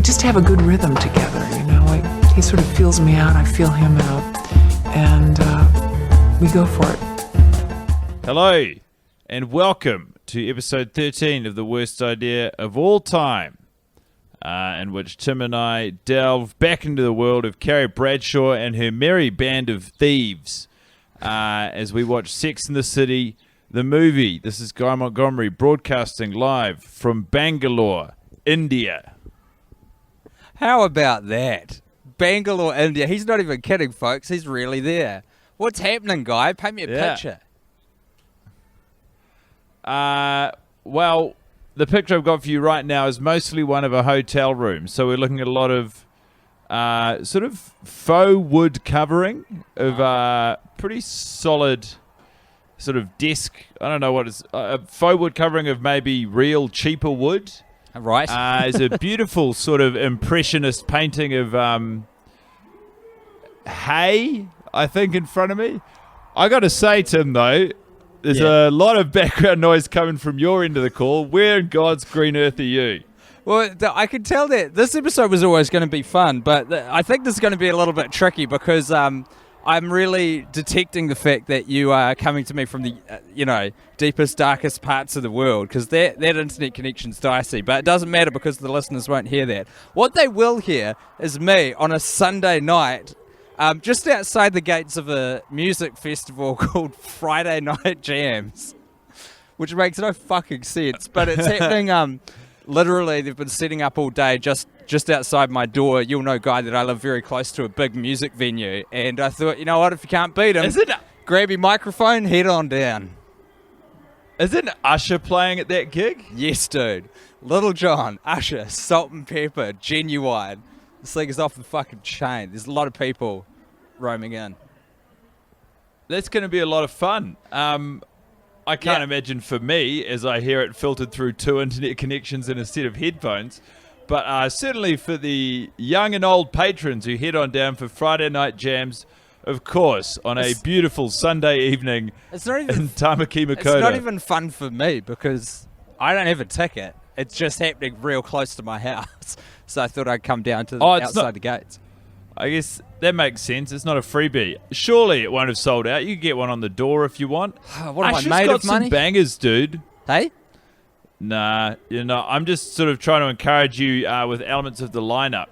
just have a good rhythm together, like he sort of feels me out, I feel him out, and we go for it. Hello, and welcome to episode 13 of The Worst Idea of All Time, in which Tim and I delve back into the world of Carrie Bradshaw and her merry band of thieves as we watch Sex and the City, the movie. This is Guy Montgomery broadcasting live from Bangalore, India. How about that? Bangalore, India. He's not even kidding, folks. He's really there. What's happening, Guy? Paint me a picture. Well, the picture I've got for you right now is mostly one of a hotel room. So we're looking at a lot of sort of faux wood covering of pretty solid sort of desk. I don't know what it's faux wood covering of maybe real cheaper wood. Right. Is a beautiful sort of impressionist painting of hay, I think, in front of me. I got to say, Tim, though, there's a lot of background noise coming from your end of the call. Where in God's green earth are you? Well, I could tell that this episode was always going to be fun, but I think this is going to be a little bit tricky because I'm really detecting the fact that you are coming to me from the, deepest, darkest parts of the world, because that internet connection's dicey, but it doesn't matter because the listeners won't hear that. What they will hear is me on a Sunday night, just outside the gates of a music festival called Friday Night Jams, which makes no fucking sense, but it's happening, literally, they've been setting up all day just outside my door. You'll know, Guy, that I live very close to a big music venue, and I thought, you know what, if you can't beat him, grab your microphone, head on down. Isn't Usher playing at that gig? Yes, dude. Little John, Usher, Salt and Pepper, Genuine. This thing is off the fucking chain. There's a lot of people roaming in. That's going to be a lot of fun. I can't imagine for me, as I hear it filtered through 2 internet connections and a set of headphones, but certainly for the young and old patrons who head on down for Friday night jams, of course, on a beautiful Sunday evening in Tamaki Makaurau. It's not even fun for me because I don't have a ticket. It's just happening real close to my house. So I thought I'd come down to outside the gates. I guess that makes sense. It's not a freebie. Surely it won't have sold out. You can get one on the door if you want. What am I made of money? Some bangers, dude. Hey? Nah, I'm just sort of trying to encourage you with elements of the lineup.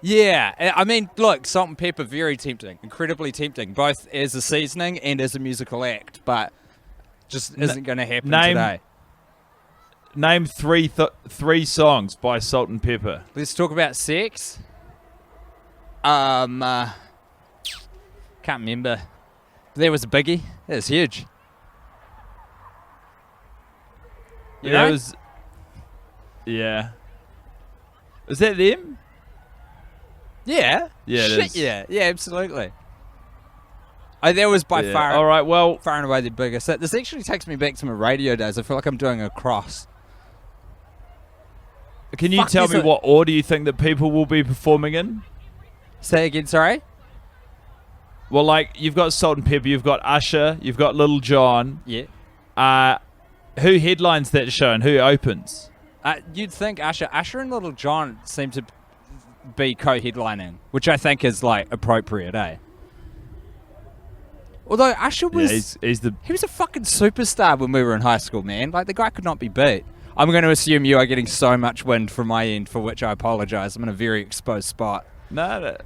Yeah, I mean, look, Salt and Pepper, very tempting, incredibly tempting, both as a seasoning and as a musical act, but just isn't going to happen today. Name three songs by Salt and Pepper. Let's talk about sex. Can't remember. There was a biggie. That was huge. You know? Yeah. Was that them? Yeah. Yeah, it is. Yeah, absolutely. That was by far. All right, well, far and away the biggest. This actually takes me back to my radio days. I feel like I'm doing a cross. Can you tell me what order you think that people will be performing in? Say again, sorry? Well, like, you've got Salt and Pepper, you've got Usher, you've got Little John. Yeah. Who headlines that show and who opens? You'd think Usher. Usher and Little John seem to be co-headlining, which I think is, appropriate, eh? Although Usher was... Yeah, he was a fucking superstar when we were in high school, man. The guy could not be beat. I'm going to assume you are getting so much wind from my end, for which I apologise. I'm in a very exposed spot. No,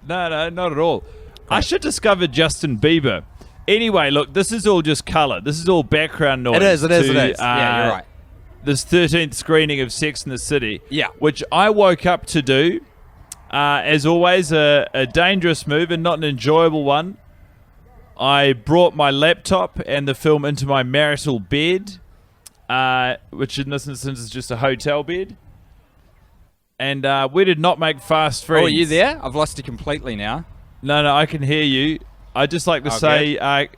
not at all. Usher discovered Justin Bieber. Anyway, look, this is all just colour. This is all background noise. It is. Yeah, you're right. This 13th screening of Sex and the City. Yeah. Which I woke up to do. As always, a dangerous move and not an enjoyable one. I brought my laptop and the film into my marital bed, which in this instance is just a hotel bed. And we did not make fast friends. Oh, are you there? I've lost you completely now. No, I can hear you. I'd just like to say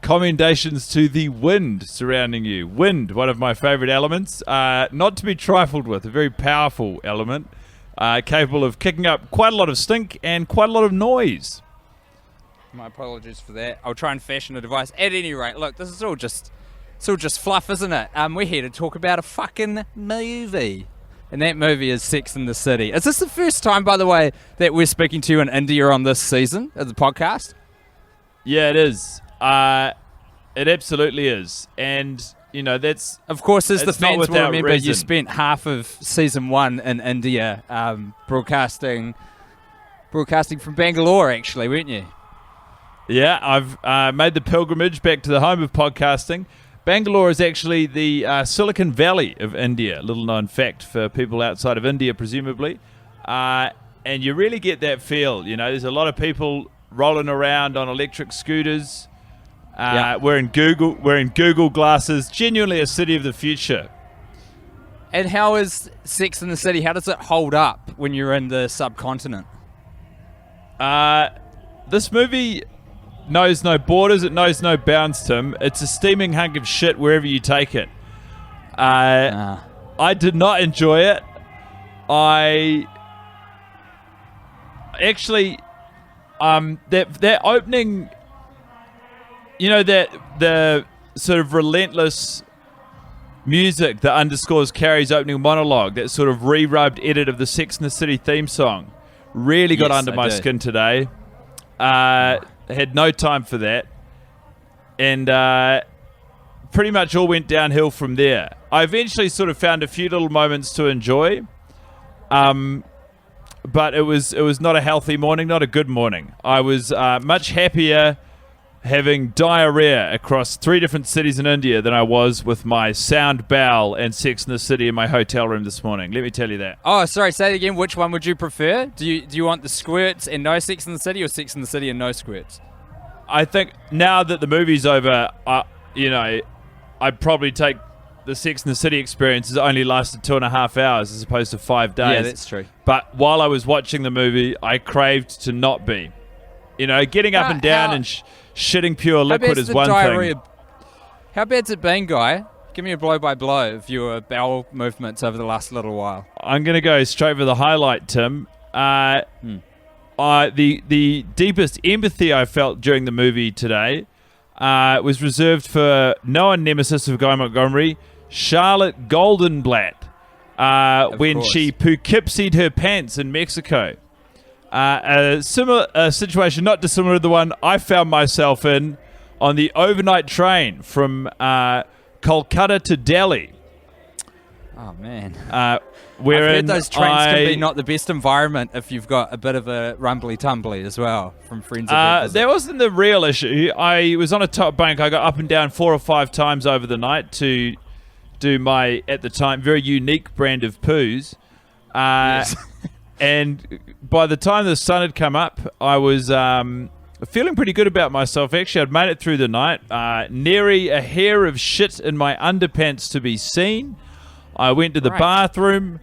commendations to the wind surrounding you. Wind, one of my favourite elements, not to be trifled with, a very powerful element, capable of kicking up quite a lot of stink and quite a lot of noise. My apologies for that. I'll try and fashion a device. At any rate, look, this is all just fluff, isn't it? We're here to talk about a fucking movie. And that movie is Sex and the City. Is this the first time, by the way, that we're speaking to you in India on this season of the podcast? Yeah, it is. It absolutely is. And, that's... Of course, as the fans will remember, reason. you spent half of season 1 in India broadcasting from Bangalore, actually, weren't you? Yeah, I've made the pilgrimage back to the home of podcasting. Bangalore is actually the Silicon Valley of India, little known fact for people outside of India, presumably. And you really get that feel. There's a lot of people rolling around on electric scooters, wearing Google glasses. Genuinely a city of the future. And how is Sex and the City? How does it hold up when you're in the subcontinent? This movie knows no borders, it knows no bounds, Tim. It's a steaming hunk of shit wherever you take it. I did not enjoy it. I actually that opening, that the sort of relentless music that underscores Carrie's opening monologue, that sort of re-rubbed edit of the Sex and the City theme song, really got under my skin today. Had no time for that, and pretty much all went downhill from there. I eventually sort of found a few little moments to enjoy, but it was not a healthy morning, not a good morning. I was much happier having diarrhea across 3 different cities in India than I was with my sound bowel and Sex in the City in my hotel room this morning. Let me tell you that. Oh, sorry, say it again. Which one would you prefer? Do you want the squirts and no Sex in the City, or Sex in the City and no squirts? I think now that the movie's over, I'd probably take the Sex and the City experience. Has only lasted 2.5 hours as opposed to 5 days. Yeah, that's true. But while I was watching the movie, I craved to not be. Getting up and down and shitting pure liquid is one thing. How bad's it been, Guy? Give me a blow-by-blow of your bowel movements over the last little while. I'm going to go straight for the highlight, Tim. The deepest empathy I felt during the movie today was reserved for known nemesis of Guy Montgomery, Charlotte Goldenblatt, when she Poughkeepsied her pants in Mexico. A similar situation, not dissimilar to the one I found myself in on the overnight train from Kolkata to Delhi. Oh, man. I've heard those trains can be not the best environment if you've got a bit of a rumbly-tumbly as well from friends. That wasn't the real issue. I was on a top bunk. I got up and down 4 or 5 times over the night to do my, at the time, very unique brand of poos. Yes. And by the time the sun had come up, I was feeling pretty good about myself. Actually, I'd made it through the night. Nary a hair of shit in my underpants to be seen. I went to the bathroom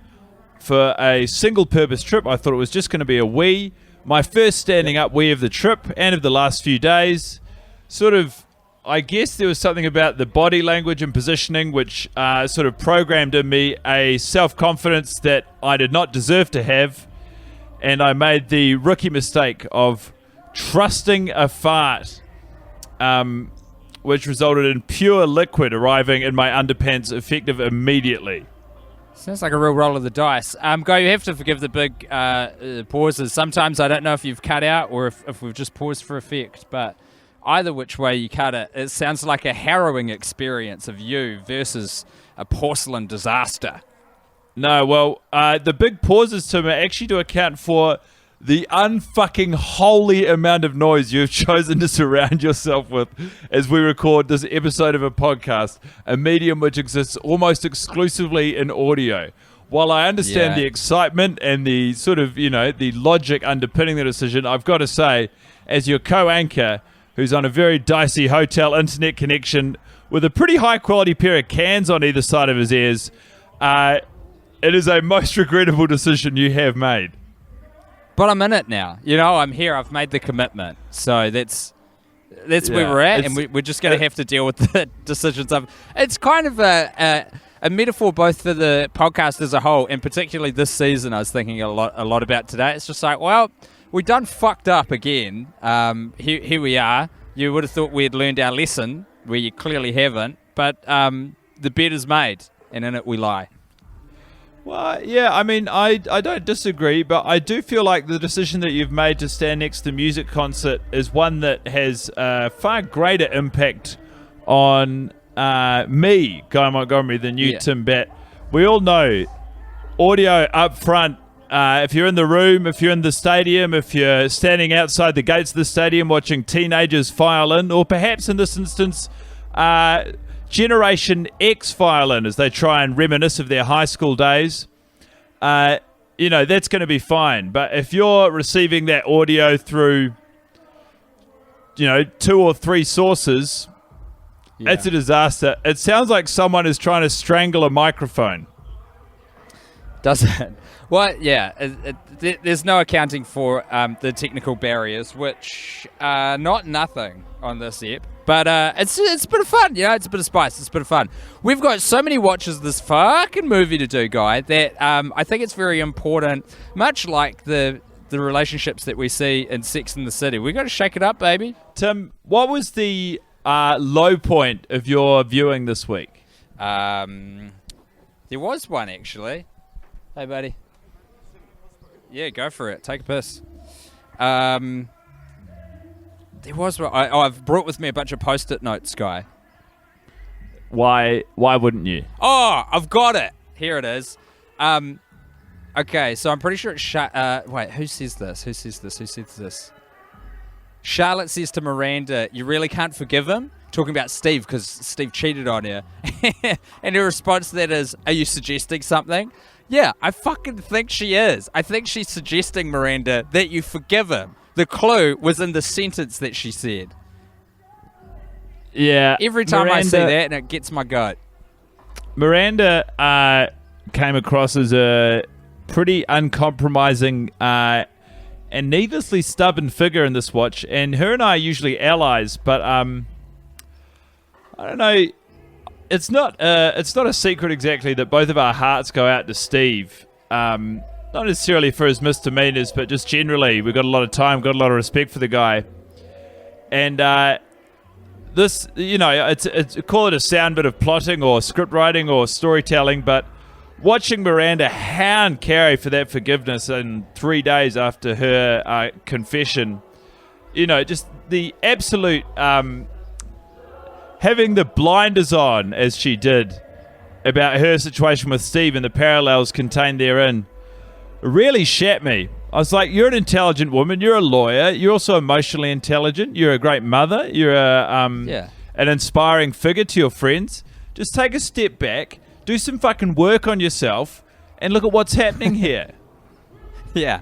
for a single-purpose trip. I thought it was just going to be a wee. My first standing-up wee of the trip and of the last few days. Sort of, I guess there was something about the body language and positioning which sort of programmed in me a self-confidence that I did not deserve to have. And I made the rookie mistake of trusting a fart, which resulted in pure liquid arriving in my underpants effective immediately. Sounds like a real roll of the dice. Guy, you have to forgive the big pauses. Sometimes I don't know if you've cut out or if we've just paused for effect, but either which way you cut it, it sounds like a harrowing experience of you versus a porcelain disaster. No, well, the big pauses, Tim, are actually to account for the unfucking holy amount of noise you've chosen to surround yourself with as we record this episode of a podcast, a medium which exists almost exclusively in audio. While I understand the excitement and the sort of, the logic underpinning the decision, I've got to say, as your co-anchor, who's on a very dicey hotel internet connection with a pretty high-quality pair of cans on either side of his ears, it is a most regrettable decision you have made. But I'm in it now. I'm here. I've made the commitment. So that's where we're at, and we're just going to have to deal with the decisions of. It's kind of a metaphor both for the podcast as a whole, and particularly this season. I was thinking a lot about today. It's just like, well, we done fucked up again. Here we are. You would have thought we had learned our lesson, where you clearly haven't. But the bed is made, and in it we lie. Well, yeah, I mean, I don't disagree, but I do feel like the decision that you've made to stand next to the music concert is one that has far greater impact on me, Guy Montgomery, than you, Tim Batt. We all know audio up front. If you're in the room, if you're in the stadium, if you're standing outside the gates of the stadium watching teenagers file in, or perhaps in this instance, Generation X file in as they try and reminisce of their high school days, that's going to be fine. But if you're receiving that audio through, 2 or 3 sources, it's a disaster. It sounds like someone is trying to strangle a microphone. Does it? Well, yeah. There's no accounting for the technical barriers, which are not nothing on this ep. But it's a bit of fun, it's a bit of spice, it's a bit of fun. We've got so many watches of this fucking movie to do, Guy, that I think it's very important, much like the relationships that we see in Sex and the City. We've got to shake it up, baby. Tim, what was the low point of your viewing this week? There was one, actually. Hey, buddy. Yeah, go for it. Take a piss. There was one. I've brought with me a bunch of Post-it notes, Guy. Why wouldn't you? Oh, I've got it. Here it is. Okay, so I'm pretty sure it's... wait, who says this? Charlotte says to Miranda, you really can't forgive him? Talking about Steve, because Steve cheated on her. And her response to that is, are you suggesting something? Yeah, I fucking think she is. I think she's suggesting, Miranda, that you forgive him. The clue was in the sentence that she said. Yeah. Every time I see that, and it gets my goat. Miranda came across as a pretty uncompromising and needlessly stubborn figure in this watch. And her and I are usually allies, but I don't know. It's not a secret exactly that both of our hearts go out to Steve. Not necessarily for his misdemeanors, but just generally, we've got a lot of time, got a lot of respect for the guy. And this, it's call it a sound bit of plotting or script writing or storytelling, but watching Miranda hound Carrie for that forgiveness in 3 days after her confession, just the absolute having the blinders on as she did about her situation with Steve and the parallels contained therein really shat me. I was like, you're an intelligent woman, you're a lawyer, you're also emotionally intelligent, you're a great mother, you're an inspiring figure to your friends. Just take a step back, do some fucking work on yourself, and look at what's happening here. Yeah.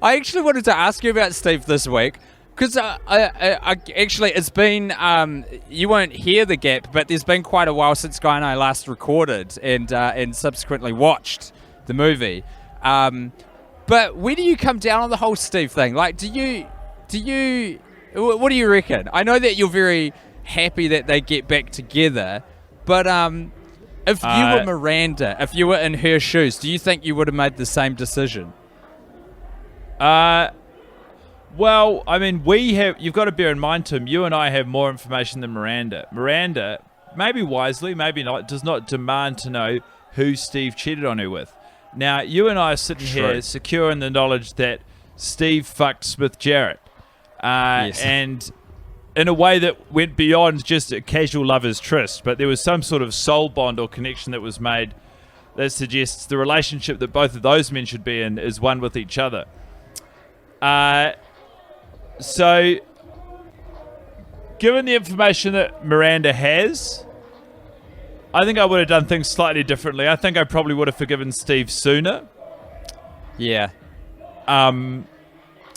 I actually wanted to ask you about Steve this week, because I actually, it's been, you won't hear the gap, but there's been quite a while since Guy and I last recorded and subsequently watched the movie. But where do you come down on the whole Steve thing? Like, what do you reckon? I know that you're very happy that they get back together, but if you were Miranda, if you were in her shoes, do you think you would have made the same decision? Well, I mean, you've got to bear in mind, Tim, you and I have more information than Miranda. Miranda, maybe wisely, maybe not, does not demand to know who Steve cheated on her with. Now, you and I are sitting here secure in the knowledge that Steve fucked Smith Jarrett. Yes. And in a way that went beyond just a casual lover's tryst, but there was some sort of soul bond or connection that was made that suggests the relationship that both of those men should be in is one with each other. So, given the information that Miranda has, I think I would have done things slightly differently. I think I probably would have forgiven Steve sooner. Yeah.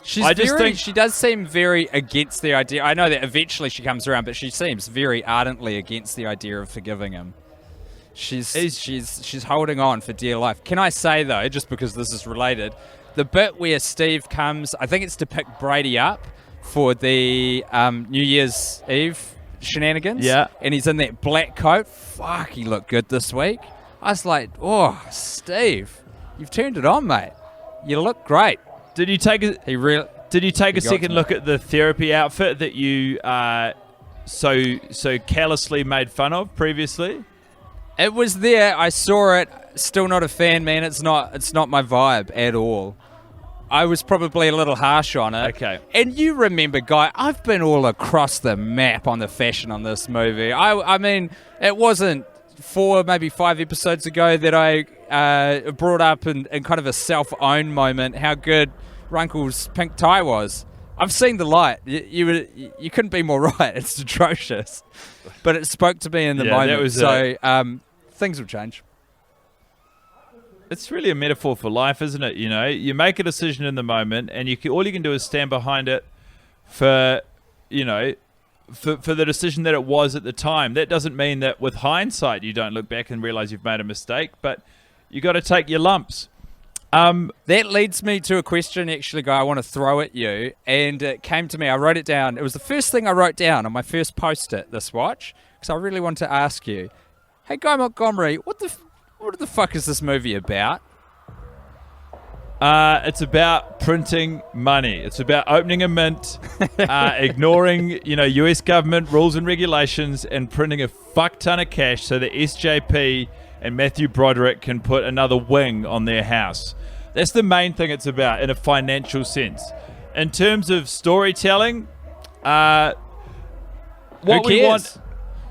She does seem very against the idea. I know that eventually she comes around, but she seems very ardently against the idea of forgiving him. She's holding on for dear life. Can I say, though, just because this is related, the bit where Steve comes, I think it's to pick Brady up for the New Year's Eve shenanigans. Yeah. And he's in that black coat. Fuck, he looked good this week. I was like, oh, Steve, you've turned it on, mate. You look great. Did you take a second look at the therapy outfit that you so callously made fun of previously? It was there. I saw it. Still not a fan, man. It's not my vibe at all. I was probably a little harsh on it. Okay. And you remember, Guy, I've been all across the map on the fashion on this movie. I mean, it wasn't 4, maybe 5 episodes ago that I brought up in kind of a self-owned moment how good Runkle's pink tie was. I've seen the light. You couldn't be more right. It's atrocious. But it spoke to me in the moment. That was so things will change. It's really a metaphor for life, isn't it? You know, you make a decision in the moment, and all you can do is stand behind it for the decision that it was at the time. That doesn't mean that with hindsight you don't look back and realize you've made a mistake, but you got to take your lumps. That leads me to a question, actually, Guy, I want to throw at you, and it came to me. I wrote it down. It was the first thing I wrote down on my first post-it this watch, because I really want to ask you, hey, Guy Montgomery, what the fuck is this movie about? It's about printing money. It's about opening a mint, ignoring US government rules and regulations, and printing a fuck ton of cash so that SJP and Matthew Broderick can put another wing on their house. That's the main thing it's about in a financial sense. In terms of storytelling, what we want.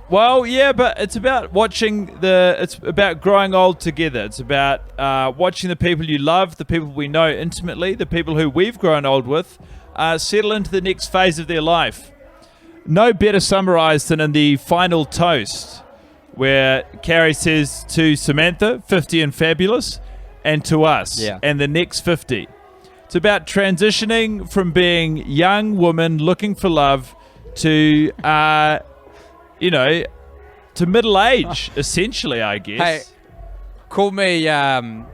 Well, yeah, but it's about it's about growing old together. It's about watching the people you love, the people we know intimately, the people who we've grown old with, settle into the next phase of their life. No better summarized than in the final toast, where Carrie says to Samantha, 50 and fabulous, and to us, and the next 50. It's about transitioning from being young woman looking for love to to middle age, essentially, I guess. Hey, call me a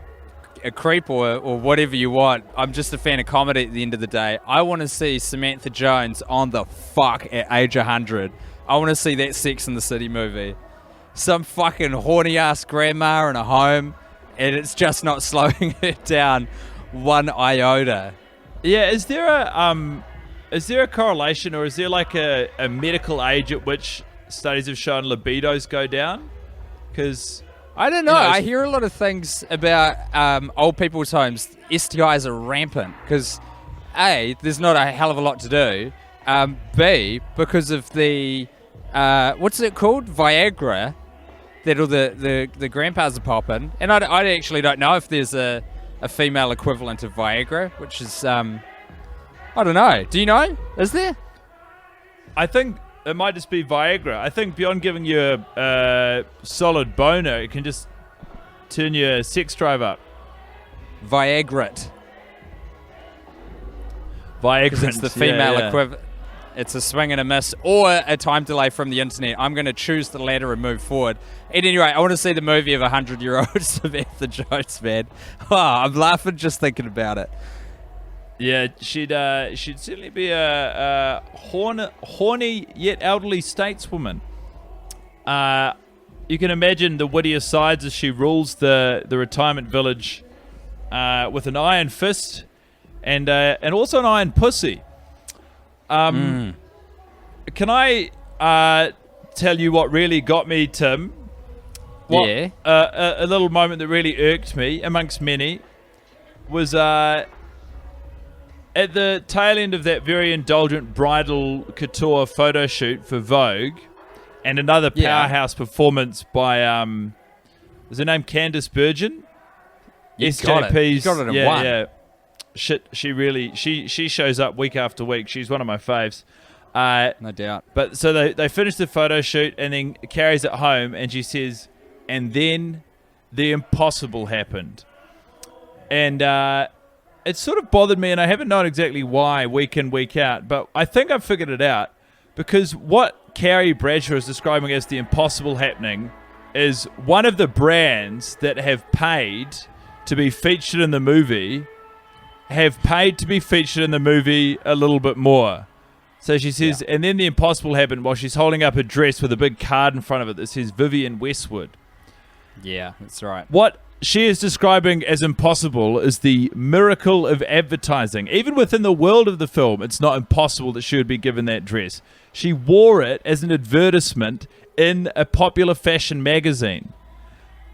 creep or whatever you want. I'm just a fan of comedy at the end of the day. I want to see Samantha Jones on the fuck at age 100. I want to see that Sex and the City movie. Some fucking horny-ass grandma in a home, and it's just not slowing her down one iota. Yeah, is there a correlation, or is there like a medical age at which studies have shown libidos go down? Because I don't know. I hear a lot of things about old people's homes. STIs are rampant because A, there's not a hell of a lot to do. B, because of the what's it called? Viagra that all the grandpas are popping. And I actually don't know if there's a female equivalent of Viagra, which is I don't know. Do you know? Is there? I think it might just be Viagra. I think beyond giving you a solid boner, it can just turn your sex drive up. Viagra. Viagra. It's the female equivalent. It's a swing and a miss, or a time delay from the internet. I'm going to choose the latter and move forward. At any rate, I want to see the movie of 100-year-old Samantha Jones, man. Oh, I'm laughing just thinking about it. Yeah, she'd certainly be a horny yet elderly stateswoman. You can imagine the witty asides as she rules the retirement village with an iron fist and also an iron pussy. Can I tell you what really got me, Tim? A little moment that really irked me, amongst many, was at the tail end of that very indulgent bridal couture photo shoot for Vogue, and another powerhouse performance by is her name Candice Bergen? SJP's. You got it in one. Yeah. Shit, she shows up week after week. She's one of my faves. No doubt. But so they finished the photo shoot, and then Carrie's at home, and she says, and then the impossible happened. And it sort of bothered me, and I haven't known exactly why week in, week out, but I think I've figured it out, because what Carrie Bradshaw is describing as the impossible happening is one of the brands that have paid to be featured in the movie have paid to be featured in the movie a little bit more. So she says, and then the impossible happened while she's holding up a dress with a big card in front of it that says Vivienne Westwood. Yeah, that's right. What she is describing as impossible is the miracle of advertising. Even within the world of the film, it's not impossible that she would be given that dress. She wore it as an advertisement in a popular fashion magazine.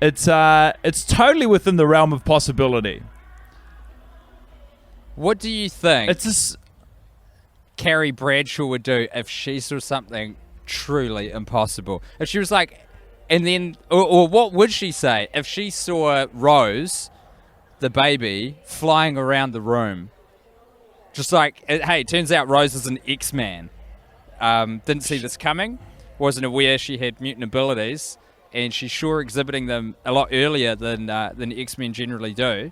it's totally within the realm of possibility. What do you think It's just, Carrie Bradshaw would do if she saw something truly impossible? If she was like, and then, or what would she say if she saw Rose, the baby, flying around the room? Just like, hey, it turns out Rose is an X-Man. Didn't see this coming, wasn't aware she had mutant abilities, and she's sure exhibiting them a lot earlier than X-Men generally do.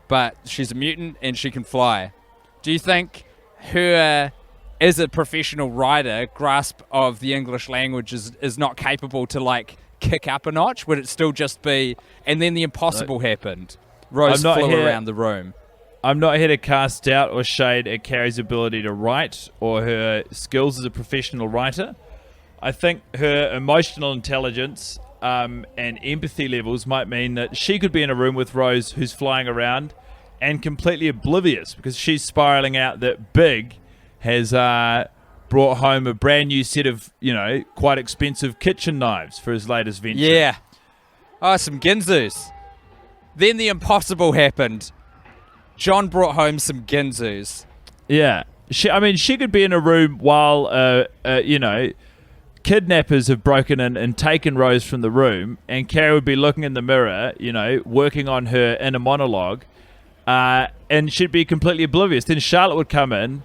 But she's a mutant and she can fly. Do you think her, as a professional writer, grasp of the English language is not capable to like kick up a notch? Would it still just be, and then the impossible happened? Rose flew around the room. I'm not here to cast doubt or shade at Carrie's ability to write or her skills as a professional writer. I think her emotional intelligence and empathy levels might mean that she could be in a room with Rose who's flying around and completely oblivious because she's spiraling out that Big has brought home a brand new set of, quite expensive kitchen knives for his latest venture. Yeah. Oh, some Ginzus. Then the impossible happened. John brought home some Ginzus. Yeah. She could be in a room while, kidnappers have broken in and taken Rose from the room, and Carrie would be looking in the mirror, working on her inner monologue, and she'd be completely oblivious. Then Charlotte would come in,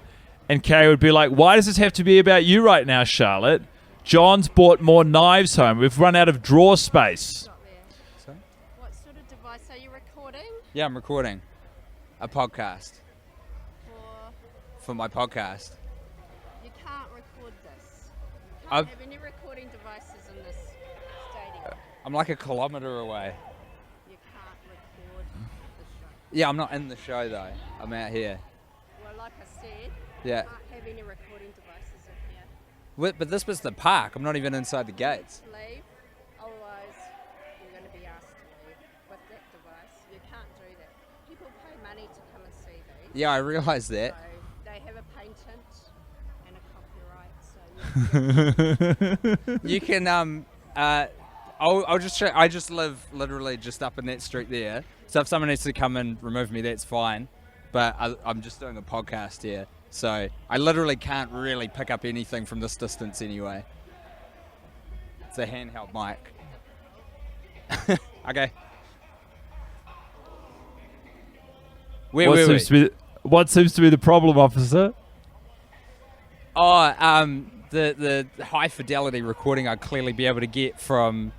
and Carrie would be like, why does this have to be about you right now, Charlotte? John's bought more knives home. We've run out of drawer space. What sort of device are you recording? Yeah, I'm recording a podcast For for my podcast. you can't record this. You I've- can't have any recording devices in this stadium. I'm like a kilometre away. You can't record the show. Yeah, I'm not in the show though. I'm out here. Well, like I said, Yeah. you can't have any recording devices in here. But this was the park. I'm not even inside the gates. Leave, otherwise you're going to be asked to leave with that device. You can't do that. People pay money to come and see these. Yeah, I realise that. So they have a patent and a copyright. So you You can I'll just show. I just live literally just up in that street there. So if someone needs to come and remove me, that's fine. But I'm just doing a podcast here, so I literally can't really pick up anything from this distance anyway. It's a handheld mic. Okay. What seems to be the problem, officer? Oh, the high fidelity recording I'd clearly be able to get from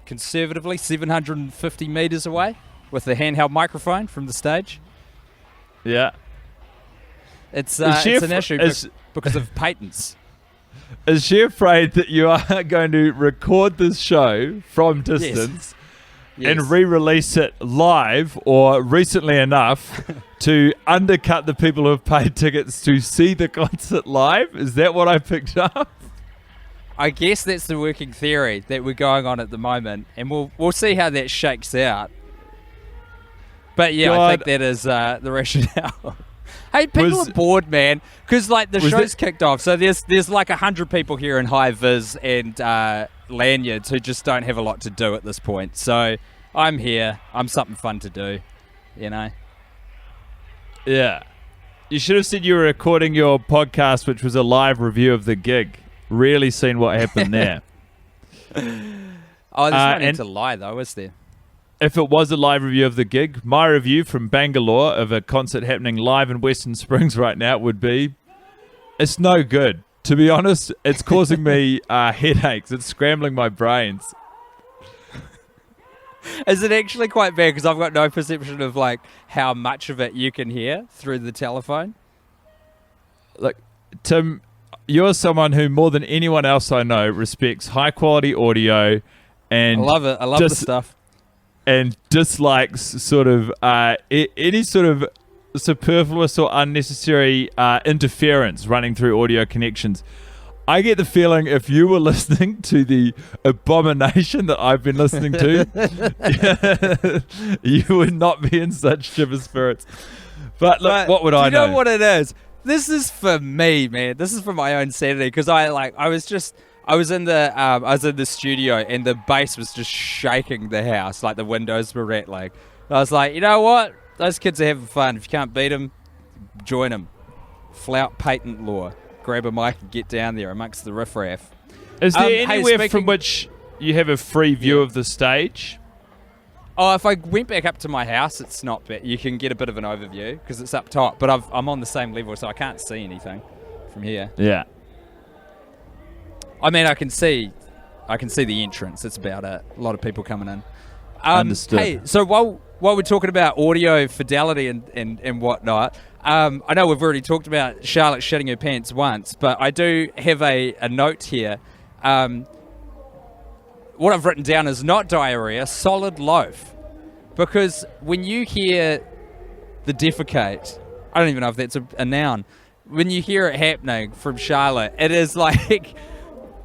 conservatively 750 meters away with the handheld microphone from the stage. Yeah. It's Is an issue because of patents. Is she afraid that you are going to record this show from distance Yes. and re-release it live or recently enough to undercut the people who have paid tickets to see the concert live? Is that what I picked up? I guess that's the working theory that we're going on at the moment, and we'll see how that shakes out. But yeah, I think that is the rationale. Hey, people are bored, man, because like the show's kicked off. So there's like 100 people here in high vis and lanyards who just don't have a lot to do at this point. So I'm here. I'm something fun to do, Yeah. You should have said you were recording your podcast, which was a live review of the gig. Really seen what happened there. Oh, there's no need to lie, though, is there? If it was a live review of the gig, my review from Bangalore of a concert happening live in Western Springs right now would be, it's no good. To be honest, it's causing me headaches. It's scrambling my brains. Is it actually quite bad? Because I've got no perception of like how much of it you can hear through the telephone. Look, Tim, you're someone who more than anyone else I know respects high quality audio and I love it. I love the stuff. And dislikes sort of any sort of superfluous or unnecessary interference running through audio connections. I get the feeling if you were listening to the abomination that I've been listening to, you would not be in such chipper spirits. But look, what would I know? Do you know what it is? This is for me, man. This is for my own sanity because I was just I was in the studio and the bass was just shaking the house, like the windows were rattling. I was like, you know what? Those kids are having fun. If you can't beat them, join them. Flout patent law. Grab a mic and get down there amongst the riffraff. Is there anywhere from which you have a free view of the stage? Oh, if I went back up to my house, it's not bad. You can get a bit of an overview because it's up top, but I'm on the same level, so I can't see anything from here. Yeah. I mean, I can see the entrance. That's about it. A lot of people coming in. Understood. Hey, so while we're talking about audio fidelity and whatnot, I know we've already talked about Charlotte shitting her pants once, but I do have a note here. What I've written down is not diarrhea, solid loaf. Because when you hear the defecate, I don't even know if that's a noun. When you hear it happening from Charlotte, it is like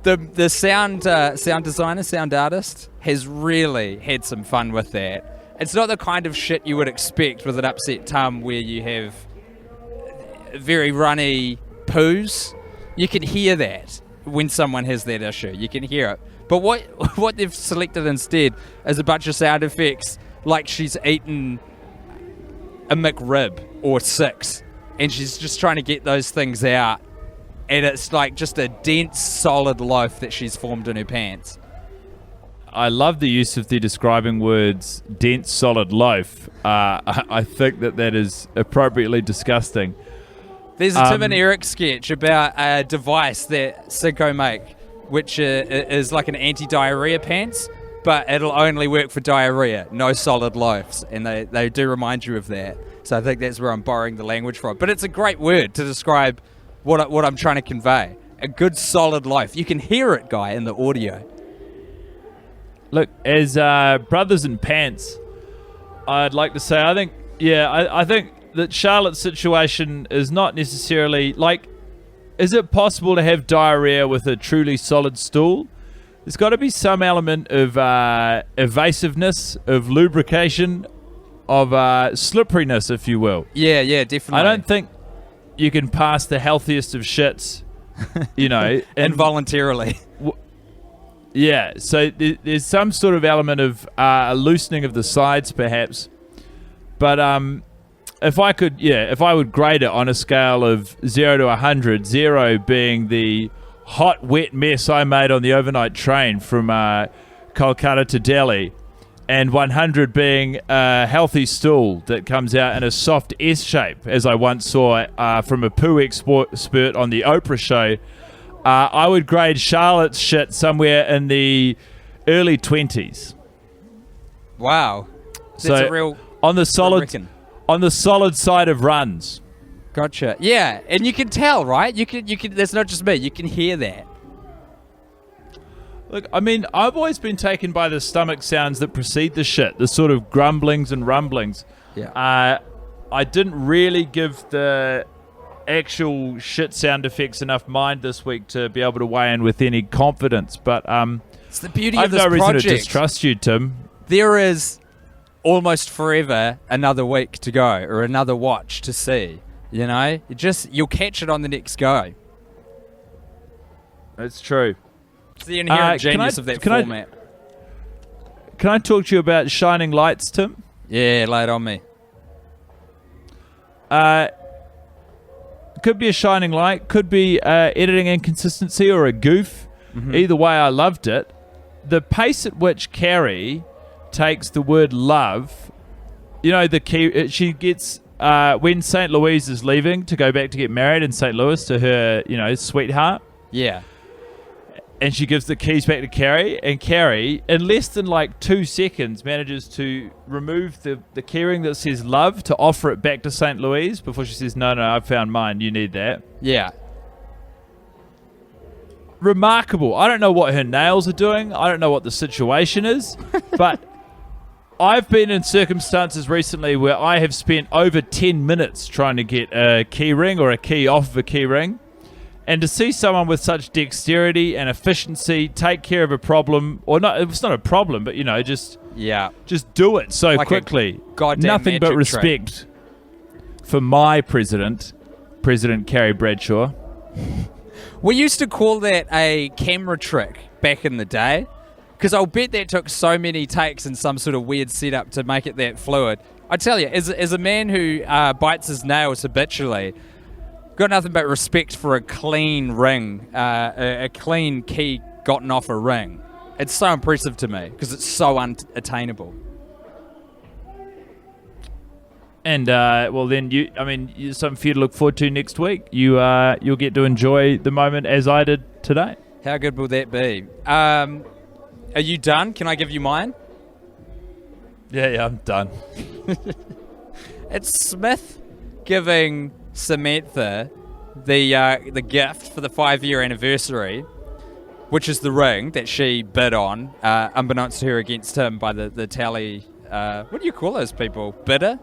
the sound designer, sound artist has really had some fun with that. It's not the kind of shit you would expect with an upset tum where you have very runny poos. You can hear that when someone has that issue. You can hear it. But what they've selected instead is a bunch of sound effects like she's eaten a McRib or 6 and she's just trying to get those things out, and it's like just a dense solid loaf that she's formed in her pants. I love the use of the describing words dense solid loaf. I think that is appropriately disgusting. There's a Tim and Eric sketch about a device that Cinco make, which is like an anti-diarrhea pants, but it'll only work for diarrhea, no solid loaves. And they do remind you of that. So I think that's where I'm borrowing the language from. But it's a great word to describe what I'm trying to convey. A good solid loaf. You can hear it, Guy, in the audio. Look, as brothers in pants, I'd like to say, I think that Charlotte's situation is not necessarily like, is it possible to have diarrhea with a truly solid stool? There's got to be some element of evasiveness, of lubrication, of slipperiness, if you will. Yeah, definitely. I don't think you can pass the healthiest of shits, involuntarily. Yeah, so there's some sort of element of a loosening of the sides, perhaps. But if I would grade it on a scale of 0 to 100, 0 being the hot, wet mess I made on the overnight train from Kolkata to Delhi, and 100 being a healthy stool that comes out in a soft S shape, as I once saw from a poo expert on the Oprah show, I would grade Charlotte's shit somewhere in the early 20s. Wow. That's so a real... on the solid side of runs. Gotcha. Yeah, and you can tell, right? You can. That's not just me. You can hear that. Look, I mean, I've always been taken by the stomach sounds that precede the shit, the sort of grumblings and rumblings. Yeah. I didn't really give the actual shit sound effects enough mind this week to be able to weigh in with any confidence. But it's the beauty I of have this no reason project. to distrust you, Tim. There is almost forever another week to go, or another watch to see. You'll catch it on the next go. That's true. It's the inherent genius of that format. Can I talk to you about shining lights, Tim? Yeah, lay it on me. Could be a shining light, could be editing inconsistency or a goof. Mm-hmm. Either way, I loved it. The pace at which Carrie takes the word love, the key, she gets, when St. Louise is leaving to go back to get married in St. Louis to her, sweetheart. Yeah. And she gives the keys back to Carrie, and Carrie, in less than 2 seconds, manages to remove the keyring that says love to offer it back to St. Louise before she says, no, I found mine, you need that. Yeah. Remarkable. I don't know what her nails are doing. I don't know what the situation is, but I've been in circumstances recently where I have spent over 10 minutes trying to get a key ring or a key off of a key ring. And to see someone with such dexterity and efficiency take care of a problem, or not, it's not a problem, but just do it so quickly. Nothing but respect for my President Carrie Bradshaw. We used to call that a camera trick back in the day, because I'll bet that took so many takes and some sort of weird setup to make it that fluid. I tell you, as a man who bites his nails habitually, got nothing but respect for a clean ring, a clean key gotten off a ring. It's so impressive to me because it's so unattainable. And well, then something for you to look forward to next week. You'll get to enjoy the moment as I did today. How good will that be? Are you done? Can I give you mine? Yeah, I'm done. It's Smith giving Samantha the gift for the 5-year anniversary, which is the ring that she bid on, unbeknownst to her against him by the tally. What do you call those people?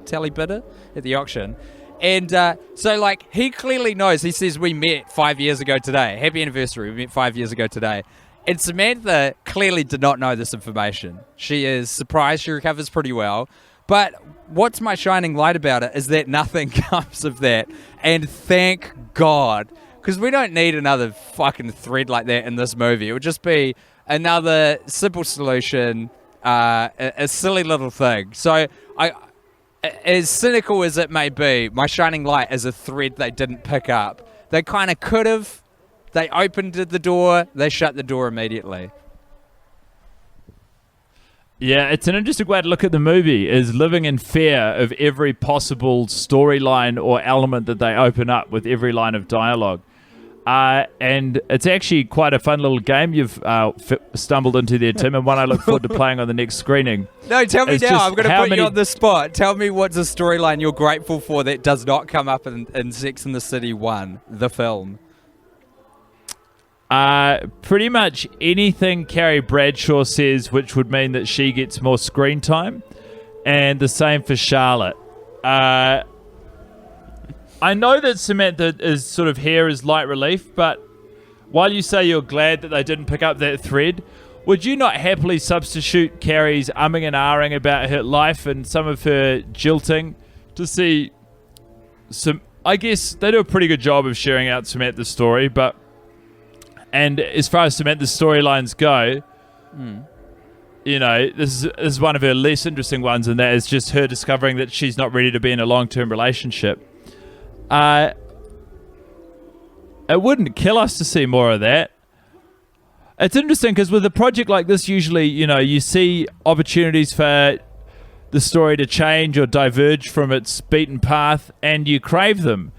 Tally bidder at the auction. And so, like, he clearly knows. He says, we met 5 years ago today. Happy anniversary. We met 5 years ago today. And Samantha clearly did not know this information. She is surprised. She recovers pretty well. But what's my shining light about it is that nothing comes of that. And thank God. Because we don't need another fucking thread like that in this movie. It would just be another simple solution, a silly little thing. So, as cynical as it may be, my shining light is a thread they didn't pick up. They kind of could have. They opened the door. They shut the door immediately. Yeah, it's an interesting way to look at the movie, is living in fear of every possible storyline or element that they open up with every line of dialogue. And it's actually quite a fun little game you've stumbled into there, Tim, and one I look forward to playing on the next screening. No, tell me now. I'm going to put you on the spot. Tell me what's a storyline you're grateful for that does not come up in Sex and the City 1, the film. Pretty much anything Carrie Bradshaw says, which would mean that she gets more screen time, and the same for Charlotte. I know that Samantha is sort of here as light relief, but while you say you're glad that they didn't pick up that thread, would you not happily substitute Carrie's umming and ahhing about her life and some of her jilting to see some... I guess they do a pretty good job of sharing out Samantha's story, but... And as far as Samantha's storylines go, you know, this is one of her less interesting ones, and that is just her discovering that she's not ready to be in a long-term relationship. It wouldn't kill us to see more of that. It's interesting because with a project like this, usually, you know, you see opportunities for the story to change or diverge from its beaten path, and you crave them.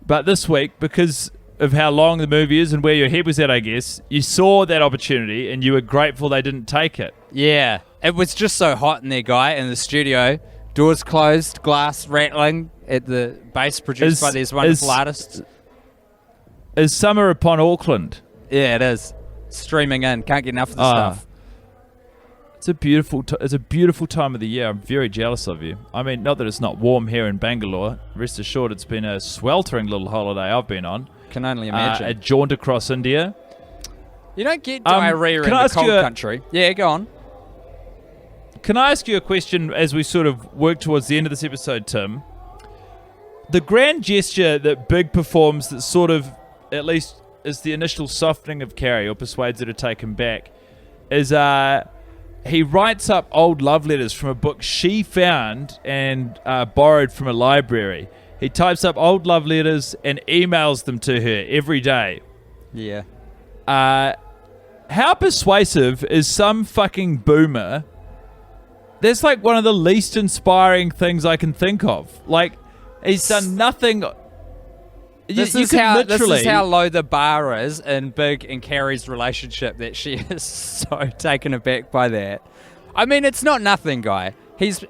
But this week, because of how long the movie is and where your head was at, I guess, you saw that opportunity and you were grateful they didn't take it. Yeah, it was just so hot in there, Guy, in the studio. Doors closed, glass rattling at the base produced by these wonderful artists. Is summer upon Auckland? Yeah, it is. Streaming in. Can't get enough of the stuff. It's a beautiful time of the year. I'm very jealous of you. I mean, not that it's not warm here in Bangalore. Rest assured, it's been a sweltering little holiday I've been on. Can only imagine. A jaunt across India. You don't get diarrhea in the cold country. Yeah, go on. Can I ask you a question as we sort of work towards the end of this episode, Tim? The grand gesture that Big performs that sort of, at least, is the initial softening of Carrie or persuades her to take him back, is he writes up old love letters from a book she found and borrowed from a library. He types up old love letters and emails them to her every day. Yeah. How persuasive is some fucking boomer? That's like one of the least inspiring things I can think of. Like, he's done nothing. This is how low the bar is in Big and Carrie's relationship, that she is so taken aback by that. I mean, it's not nothing, Guy. He's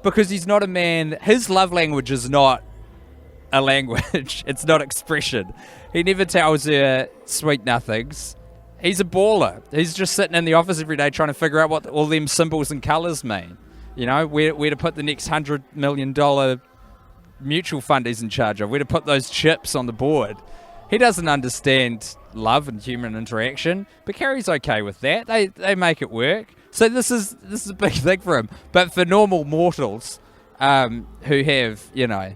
because he's not a man. His love language is not a language. It's not expression. He never tells her sweet nothings. He's a baller. He's just sitting in the office every day trying to figure out what all them symbols and colours mean. You know, where to put the next $100 million mutual fund he's in charge of, where to put those chips on the board. He doesn't understand love and human interaction, but Carrie's okay with that. They make it work. So this is a big thing for him. But for normal mortals who have, you know,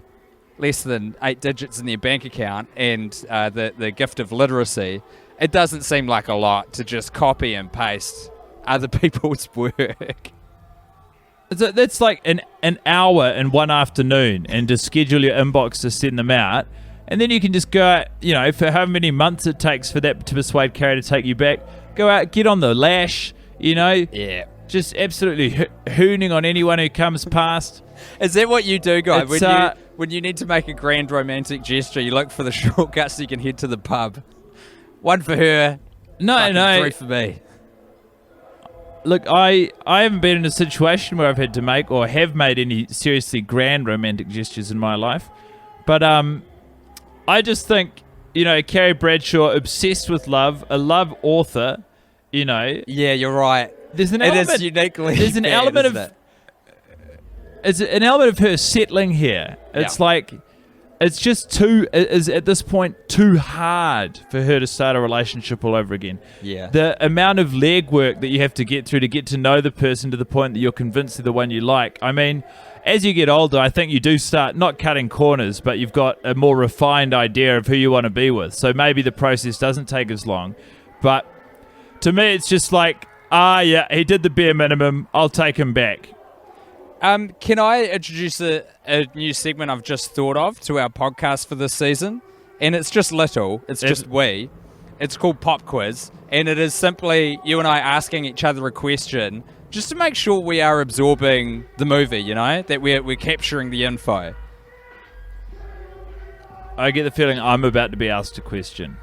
less than 8 digits in their bank account and the gift of literacy, it doesn't seem like a lot to just copy and paste other people's work. That's like an hour in one afternoon, and to schedule your inbox to send them out. And then you can just go out, for however many months it takes for that to persuade Carrie to take you back, go out, get on the lash, Yeah. just absolutely hooning on anyone who comes past. Is that what you do, Guy? It's, When you need to make a grand romantic gesture, you look for the shortcut so you can head to the pub. 1 for her. No. 3 for me. Look, I haven't been in a situation where I've had to make or have made any seriously grand romantic gestures in my life. But I just think, Carrie Bradshaw, obsessed with love, a love author, Yeah, you're right. There's an It element, is uniquely there's an bad, element isn't of it? it's an element of her settling here. It's like it's just is at this point too hard for her to start a relationship all over again. Yeah. The amount of legwork that you have to get through to get to know the person to the point that you're convinced they're the one you like. I mean, as you get older, I think you do start not cutting corners, but you've got a more refined idea of who you want to be with. So maybe the process doesn't take as long. But to me, it's just like, he did the bare minimum. I'll take him back. Can I introduce a new segment I've just thought of to our podcast for this season? And it's just little. It's just we. It's called Pop Quiz. And it is simply you and I asking each other a question just to make sure we are absorbing the movie, that we're capturing the info. I get the feeling I'm about to be asked a question.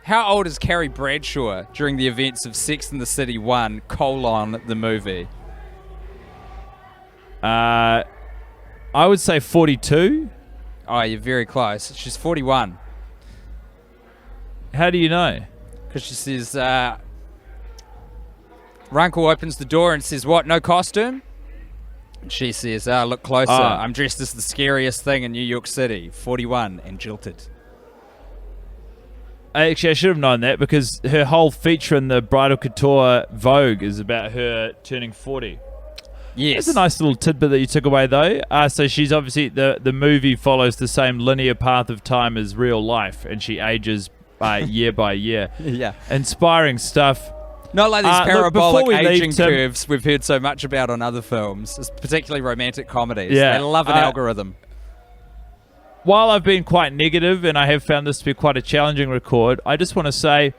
How old is Carrie Bradshaw during the events of Sex and the City 1, the movie? I would say 42. Oh, you're very close. She's 41. How do you know? Because she says, Runkle opens the door and says, what, no costume? And she says, look closer. I'm dressed as the scariest thing in New York City. 41 and jilted. Actually, I should have known that because her whole feature in the Bridal Couture Vogue is about her turning 40. Yes. That's a nice little tidbit that you took away, though. So she's obviously, the movie follows the same linear path of time as real life, and she ages year by year. Yeah. Inspiring stuff. Not like these look, before parabolic we leave, aging Tim- curves we've heard so much about on other films, particularly romantic comedies. Yeah. They love an algorithm. While I've been quite negative, and I have found this to be quite a challenging record, I just want to say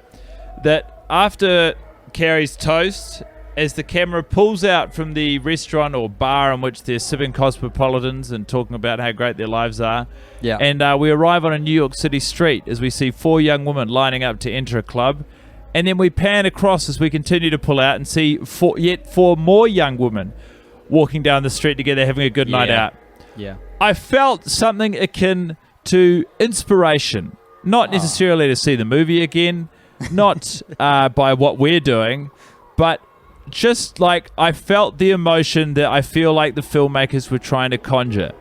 that after Carrie's toast, as the camera pulls out from the restaurant or bar in which they're sipping cosmopolitans and talking about how great their lives are, and we arrive on a New York City street as we see 4 young women lining up to enter a club, and then we pan across as we continue to pull out and see 4 more young women walking down the street together having a good night out. Yeah. I felt something akin to inspiration, not necessarily to see the movie again, not by what we're doing, but just like I felt the emotion that I feel like the filmmakers were trying to conjure.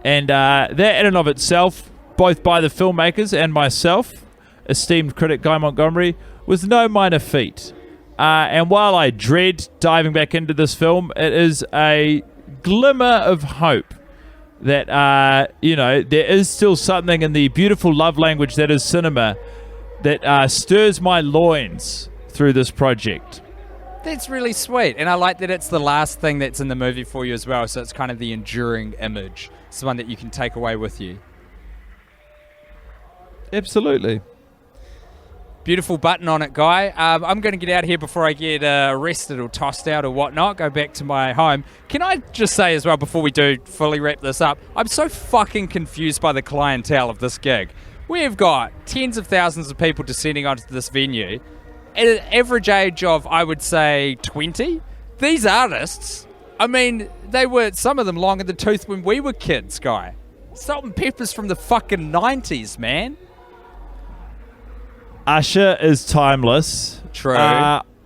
And that in and of itself, both by the filmmakers and myself, esteemed critic Guy Montgomery, was no minor feat. And while I dread diving back into this film, it is a glimmer of hope that, there is still something in the beautiful love language that is cinema that stirs my loins through this project. That's really sweet. And I like that it's the last thing that's in the movie for you as well. So it's kind of the enduring image. It's one that you can take away with you. Absolutely. Beautiful button on it, Guy. I'm going to get out of here before I get arrested or tossed out or whatnot. Go back to my home. Can I just say as well, before we do fully wrap this up, I'm so fucking confused by the clientele of this gig. We've got tens of thousands of people descending onto this venue at an average age of, I would say, 20. These artists, I mean, they were, some of them long in the tooth when we were kids, Guy. Salt and Pepper's from the fucking 90s, man. Usher is timeless. True.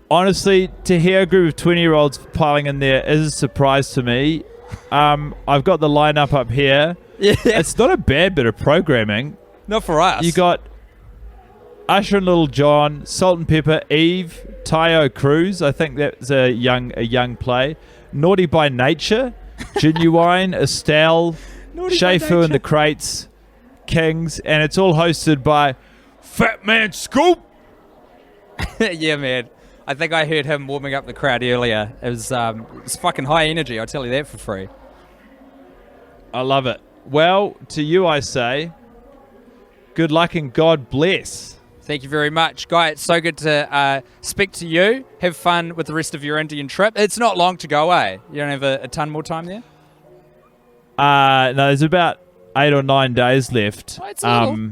Honestly, to hear a group of 20-year-olds piling in there is a surprise to me. I've got the lineup up here. Yeah. It's not a bad bit of programming. Not for us. You got Usher and Little John, Salt and Pepper, Eve, Tayo Cruz. I think that's a young play. Naughty by Nature, Genuine, Estelle, Naughty by Shay Fu Nature. and the Crates, Kings, and it's all hosted by Fat Man Scoop. Yeah, man. I think I heard him warming up the crowd earlier. It was fucking high energy, I'll tell you that for free. I love it. Well, to you I say, good luck and God bless. Thank you very much, Guy. It's so good to speak to you. Have fun with the rest of your Indian trip. It's not long to go, eh? You don't have a ton more time there? No, there's about 8 or 9 days left. Oh, it's a little.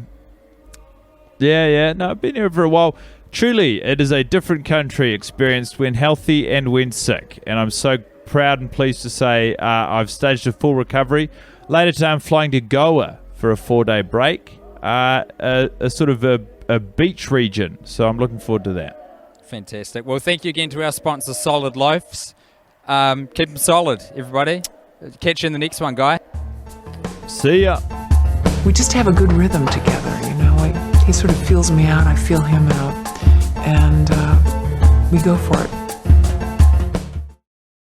Yeah. No, I've been here for a while. Truly, it is a different country experienced when healthy and when sick. And I'm so proud and pleased to say I've staged a full recovery. Later today, I'm flying to Goa for a 4-day break, a sort of a beach region. So I'm looking forward to that. Fantastic. Well, thank you again to our sponsor, Solid Loafs. Keep them solid, everybody. Catch you in the next one, Guy. See ya. We just have a good rhythm together, you know. He sort of feels me out, I feel him out, and we go for it.